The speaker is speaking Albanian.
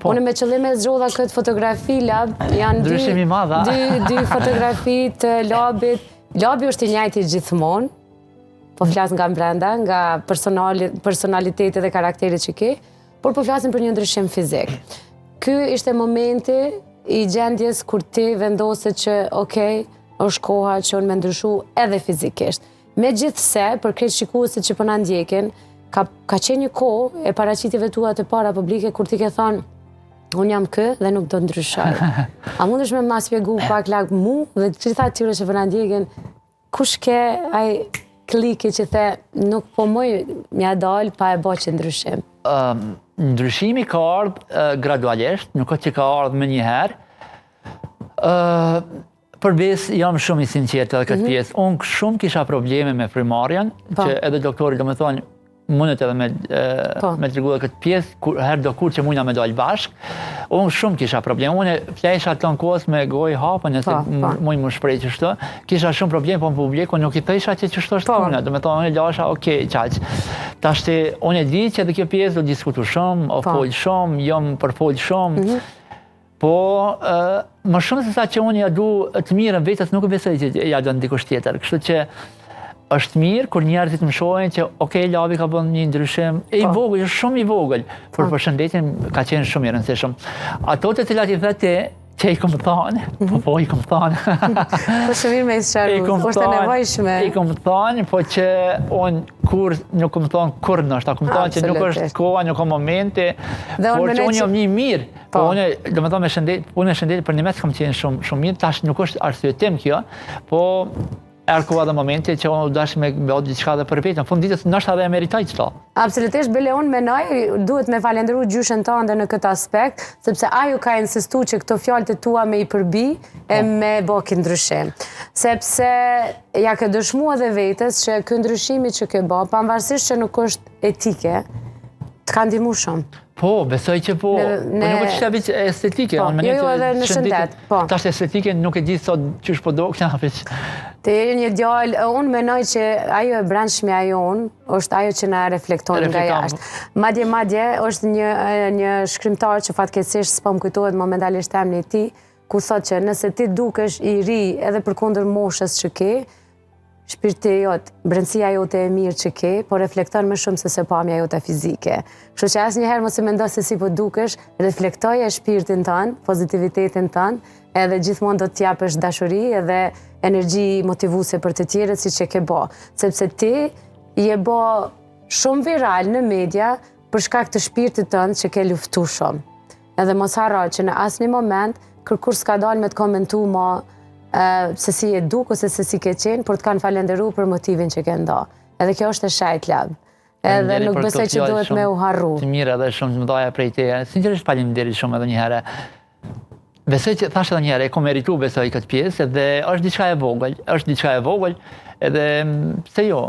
Unë me qëllim e zgjodha këtë fotografi lab, janë dy fotografi të labit. Labi është i njëjti gjithmonë, po flas nga brenda, nga personaliteti dhe karakteri që ke, por po flasim për një ndryshim fizik. Ky ishte momenti i gjendjes kur ti vendose që okej, është koha që unë me ndryshu edhe fizikisht. Megjithse, për krejt shikuesit që po na ndjekin, ka qenë një kohë e paraqitjeve tua të para publike kur ti ke thonë unë jam kë dhe nuk do ndryshoj. A mundesh me ma spjegu pak lak mu dhe gjitha atyre që po na ndjekin, kush ke ai kliki që the nuk po moj mja dal pa e bë që ndryshim? Ndryshimi ka ardhur gradualisht, nuk ka që ka ardhur me njëherë. Përbes jam shumë i sinqert edhe këtë pjesë. Unë shumë kisha probleme me frymarrjen, që edhe doktori do me thonë, mundet edhe me tregu dhe këtë pjesë, herë do kur që mujna me dojnë bashkë. Unë shumë kisha probleme. Unë flesha të në kohës me gojë hapën, nëse mujnë më shprej që shto. Kisha shumë probleme, po në publiku nuk i thesha që shto është punë. Do me thonë, unë e lasha, okej, qaqë. Tashti, unë e di që edhe kjo pjesë do diskutu shumë, o folë shumë, jom për folë shumë. Po, më shumë se sa që unë ja du të mirën vetës, nuk e besoj që ja du në dikush tjetër. Kështu që është mirë kur njerëzit më shohin që okej, labi ka bën një ndryshim i vogël, shumë i vogël, por përshëndetjen ka qenë shumë i rëndësishëm. Ato të cilat i thëti që i kom thonë, po i kom thonë. Po shumë mirë me i sëqaru, është e nevojshme. I kom thonë, po që unë kur nuk kom thonë kur nështë, kom thonë që nuk është koha, nuk ka momenti, por që unë jam një mirë. Po unë, do me thonë me shëndetit për një mes kam qenë shumë mirë, tash nuk është arsyetim kjo, po erë koha dhe momenti që unë dash me bëjt gjithçka dhe për vetën. Në fund ditës nështë edhe e meritaj qëta. Absolutisht, bile unë menoj, duhet me falenderu gjyshën tënde në këtë aspekt, sepse ajo ka insistu që këto fjallë të tua me i përbi e me bëki ndryshim. Sepse ja ke dëshmua dhe vetës që kë ndryshimi që ke bë, pavarësisht që nuk është etike, të ka ndihmu shumë. Po, besoj që po. Po nuk është shtebit estetike. Jo, edhe në shëndet. Ta është estetike, nuk e gjithë sot që është po do, këna hapit. Të jeri një djallë, unë menoj që ajo e brendshmja jonë është ajo që na reflektojnë nga jashtë. Madje është një shkrimtar që fatkeqësisht s'po më kujtohet momentalisht emri i tij, ku thotë që nëse ti dukesh i ri edhe përkundër moshës që ke, shpirti jot, brendësia jote e mirë që ke, po reflekton më shumë se pamja jote fizike. Kështu që asnjëherë mos e mendo se si po dukesh, reflektoje shpirtin tënd, pozitivitetin tënd, edhe gjithmonë do të japësh dashuri edhe energji motivuese për të tjerët siç e ke bë, sepse ti je bë shumë viral në media për shkak të shpirtit tënd që ke luftu shumë. Edhe mos harro që në asnjë moment kërkush s'ka dalë me të komentu më se si e duk ose se si ke qenë, por të kanë falenderu për motivin që ke nda. Edhe kjo është e shajt lab. Edhe nuk besoj që duhet me u harru. Të mirë edhe shumë të mëdhaja prej teje. Sinqerisht faleminderit shumë edhe njëherë. Besoj që thashtë edhe njëherë, e kom meritu besoj këtë pjesë, edhe është diçka e vogël, edhe pse jo,